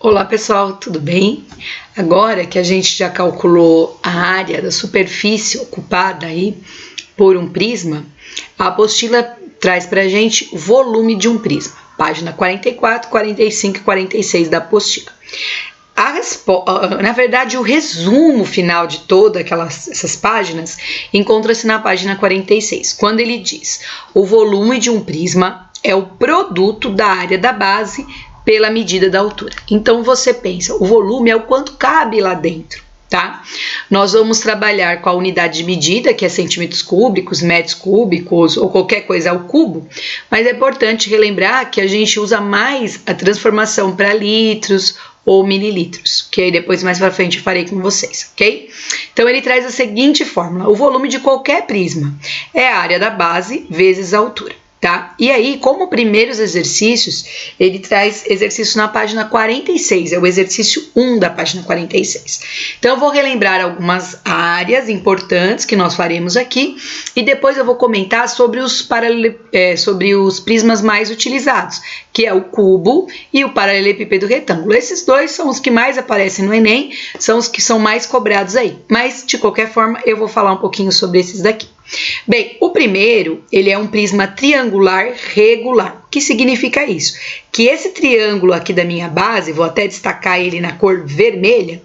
Olá pessoal, tudo bem? Agora que a gente já calculou a área da superfície ocupada aí por um prisma, a apostila traz para a gente o volume de um prisma, página 44, 45 e 46 da apostila. Na verdade, o resumo final de todas essas páginas encontra-se na página 46, quando ele diz: o volume de um prisma é o produto da área da base pela medida da altura. Então você pensa, o volume é o quanto cabe lá dentro, tá? Nós vamos trabalhar com a unidade de medida, que é centímetros cúbicos, metros cúbicos ou qualquer coisa ao cubo, mas é importante relembrar que a gente usa mais a transformação para litros ou mililitros, que aí depois mais para frente eu farei com vocês, ok? Então ele traz a seguinte fórmula: o volume de qualquer prisma é a área da base vezes a altura. Tá? E aí, como primeiros exercícios, ele traz exercício na página 46, é o exercício 1 da página 46. Então, eu vou relembrar algumas áreas importantes que nós faremos aqui e depois eu vou comentar sobre os prismas mais utilizados, que é o cubo e o paralelepípedo retângulo. Esses dois são os que mais aparecem no Enem, são os que são mais cobrados aí, mas de qualquer forma eu vou falar um pouquinho sobre esses daqui. Bem, o primeiro, ele é um prisma triangular regular. O que significa isso? Que esse triângulo aqui da minha base, vou até destacar ele na cor vermelha.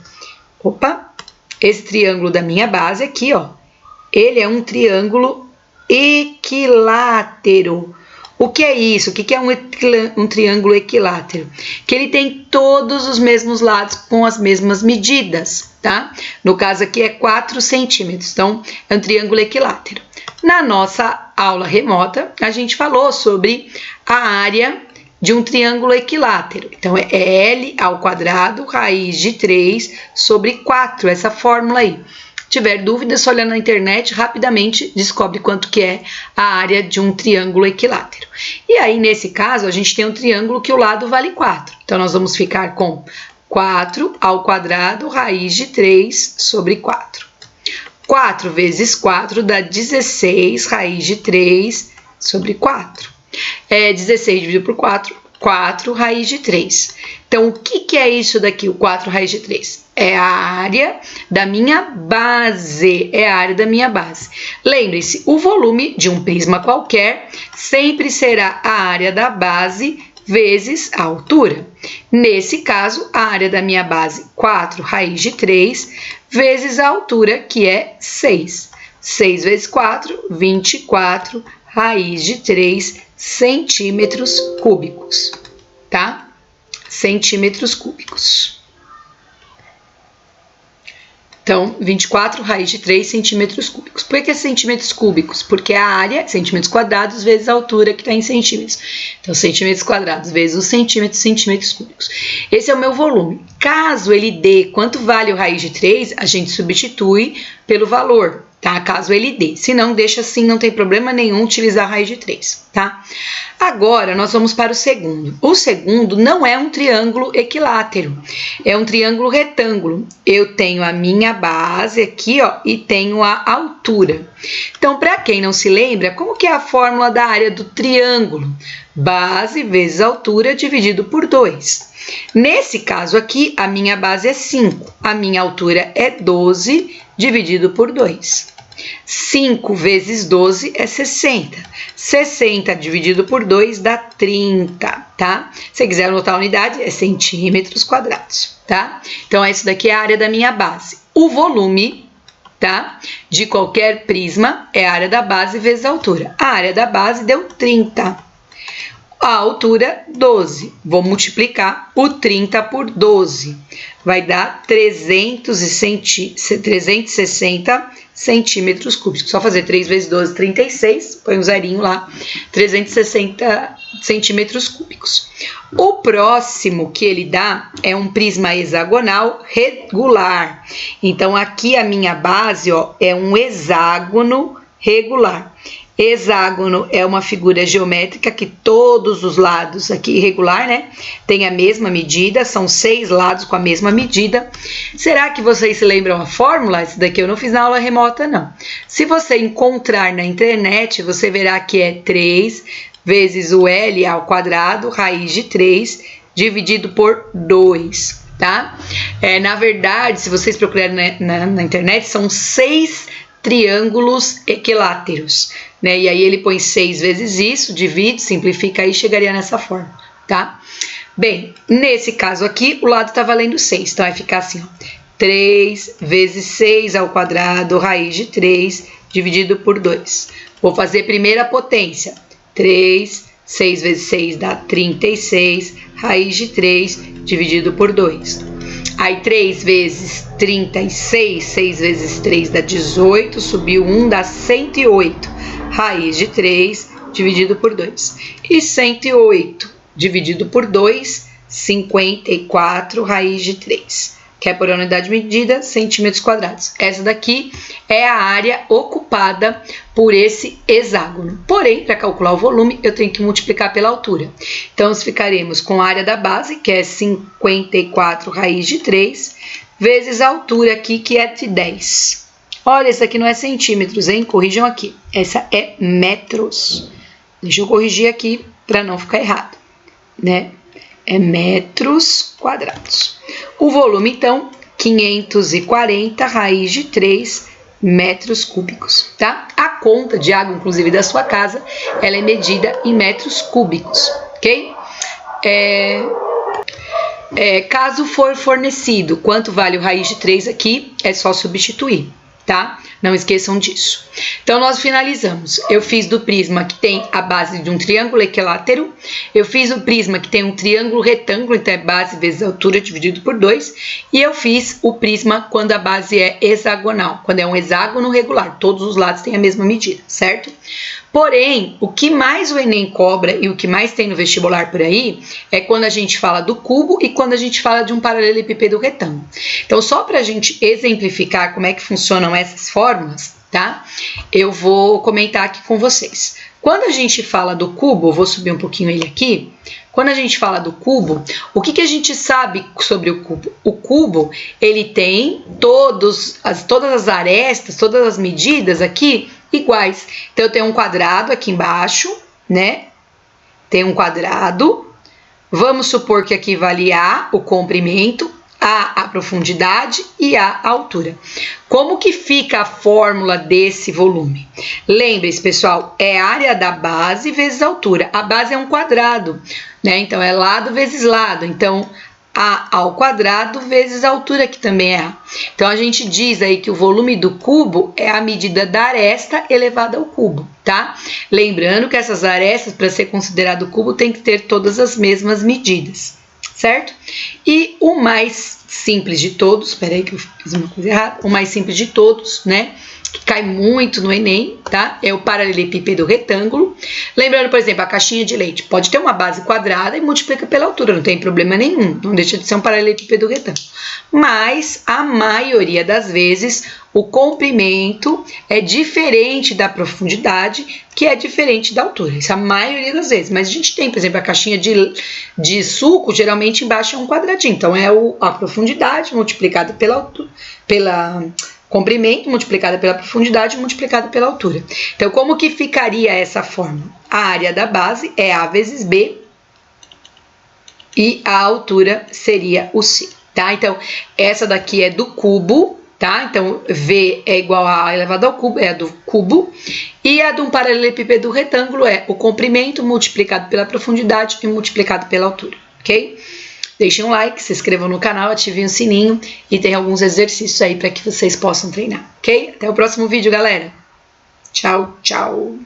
Opa! Esse triângulo da minha base aqui, ó, ele é um triângulo equilátero. O que é isso? O que é um triângulo equilátero? Que ele tem todos os mesmos lados com as mesmas medidas, tá? No caso aqui é 4 centímetros, então é um triângulo equilátero. Na nossa aula remota, a gente falou sobre a área de um triângulo equilátero. Então é L ao quadrado raiz de 3 sobre 4, essa fórmula aí. Tiver dúvidas, só olhando na internet, rapidamente descobre quanto que é a área de um triângulo equilátero. E aí, nesse caso, a gente tem um triângulo que o lado vale 4. Então, nós vamos ficar com 4 ao quadrado raiz de 3 sobre 4. 4 vezes 4 dá 16 raiz de 3 sobre 4. 16 dividido por 4, 4 raiz de 3. Então, o que é isso daqui, o 4 raiz de 3? É a área da minha base, Lembre-se, o volume de um prisma qualquer sempre será a área da base vezes a altura. Nesse caso, a área da minha base, 4 raiz de 3, vezes a altura, que é 6. 6 vezes 4, 24 raiz de 3 centímetros cúbicos, tá? Centímetros cúbicos. Então, 24 raiz de 3 centímetros cúbicos. Por que centímetros cúbicos? Porque a área, centímetros quadrados, vezes a altura que está em centímetros. Então, centímetros quadrados vezes os centímetros, centímetros cúbicos. Esse é o meu volume. Caso ele dê quanto vale o raiz de 3, a gente substitui pelo valor, tá? Caso ele dê. Se não, deixa assim, não tem problema nenhum utilizar a raiz de 3, tá? Agora, nós vamos para o segundo. O segundo não é um triângulo equilátero, é um triângulo retângulo. Eu tenho a minha base aqui, ó, e tenho a altura. Então, para quem não se lembra, como que é a fórmula da área do triângulo? Base vezes altura dividido por 2. Nesse caso aqui, a minha base é 5, a minha altura é 12 dividido por 2. 5 vezes 12 é 60. 60 dividido por 2 dá 30, tá? Se quiser anotar a unidade, é centímetros quadrados, tá? Então, essa daqui é a área da minha base. O volume, tá? De qualquer prisma é a área da base vezes a altura. A área da base deu 30. A altura, 12. Vou multiplicar o 30 por 12. Vai dar 360 centímetros cúbicos. Só fazer 3 vezes 12, 36. Põe um zerinho lá. 360 centímetros cúbicos. O próximo que ele dá é um prisma hexagonal regular. Então, aqui a minha base, ó, é um hexágono regular. Hexágono é uma figura geométrica que todos os lados aqui, irregular, né? Tem a mesma medida, são 6 lados com a mesma medida. Será que vocês se lembram a fórmula? Esse daqui eu não fiz na aula remota, não. Se você encontrar na internet, você verá que é 3 vezes o L ao quadrado, raiz de 3, dividido por 2, tá? Na verdade, se vocês procurarem na internet, são 6 triângulos equiláteros, né? E aí ele põe 6 vezes isso, divide, simplifica aí, chegaria nessa forma, tá? Bem, nesse caso aqui, o lado tá valendo 6, então vai ficar assim, ó, 3 vezes 6 ao quadrado, raiz de 3, dividido por 2. Vou fazer primeira potência, 3, 6 vezes 6 dá 36, raiz de 3, dividido por 2. Aí 3 vezes 36, 6 vezes 3 dá 18, subiu 1 dá 108, raiz de 3 dividido por 2. E 108 dividido por 2, 54, raiz de 3. Que é por unidade de medida, centímetros quadrados. Essa daqui é a área ocupada por esse hexágono. Porém, para calcular o volume, eu tenho que multiplicar pela altura. Então, nós ficaremos com a área da base, que é 54 raiz de 3, vezes a altura aqui, que é de 10. Olha, esse aqui não é centímetros, hein? Corrijam aqui. Essa é metros. Deixa eu corrigir aqui para não ficar errado, né? É metros quadrados. O volume, então, 540 raiz de 3 metros cúbicos, tá? A conta de água, inclusive, da sua casa, ela é medida em metros cúbicos, ok? Caso for fornecido quanto vale o raiz de 3 aqui, é só substituir, tá? Não esqueçam disso. Então, nós finalizamos. Eu fiz do prisma que tem a base de um triângulo equilátero. Eu fiz o prisma que tem um triângulo retângulo, então é base vezes altura dividido por 2. E eu fiz o prisma quando a base é hexagonal, quando é um hexágono regular. Todos os lados têm a mesma medida, certo? Porém, o que mais o Enem cobra e o que mais tem no vestibular por aí é quando a gente fala do cubo e quando a gente fala de um paralelepípedo retângulo. Então, só para a gente exemplificar como é que funcionam essas fórmulas, tá? Eu vou comentar aqui com vocês. Quando a gente fala do cubo, vou subir um pouquinho ele aqui. Quando a gente fala do cubo, o que a gente sabe sobre o cubo? O cubo, ele tem todas as arestas, todas as medidas aqui iguais. Então, eu tenho um quadrado aqui embaixo, né? Tem um quadrado. Vamos supor que aqui vale A, o comprimento, A, a profundidade e A, a altura. Como que fica a fórmula desse volume? Lembre-se, pessoal, é área da base vezes altura. A base é um quadrado, né? Então, é lado vezes lado. Então, A ao quadrado vezes a altura, que também é A. Então, a gente diz aí que o volume do cubo é a medida da aresta elevada ao cubo, tá? Lembrando que essas arestas, para ser considerado cubo, tem que ter todas as mesmas medidas, certo? E o mais simples de todos, espera aí que eu fiz uma coisa errada, o mais simples de todos, né? Que cai muito no Enem, tá? É o paralelepípedo retângulo. Lembrando, por exemplo, a caixinha de leite pode ter uma base quadrada e multiplica pela altura, não tem problema nenhum, não deixa de ser um paralelepípedo retângulo. Mas, a maioria das vezes, o comprimento é diferente da profundidade, que é diferente da altura. Isso é a maioria das vezes. Mas a gente tem, por exemplo, a caixinha de suco, geralmente embaixo é um quadradinho. Então, é a profundidade multiplicada pela altura, comprimento multiplicada pela profundidade multiplicada pela altura. Então, como que ficaria essa forma? A área da base é A vezes B e a altura seria o C, tá? Então, essa daqui é do cubo, tá? Então, V é igual a A elevado ao cubo, é a do cubo. E a de um paralelepípedo retângulo é o comprimento multiplicado pela profundidade e multiplicado pela altura, ok? Deixem um like, se inscrevam no canal, ativem o sininho e tem alguns exercícios aí para que vocês possam treinar, ok? Até o próximo vídeo, galera. Tchau, tchau.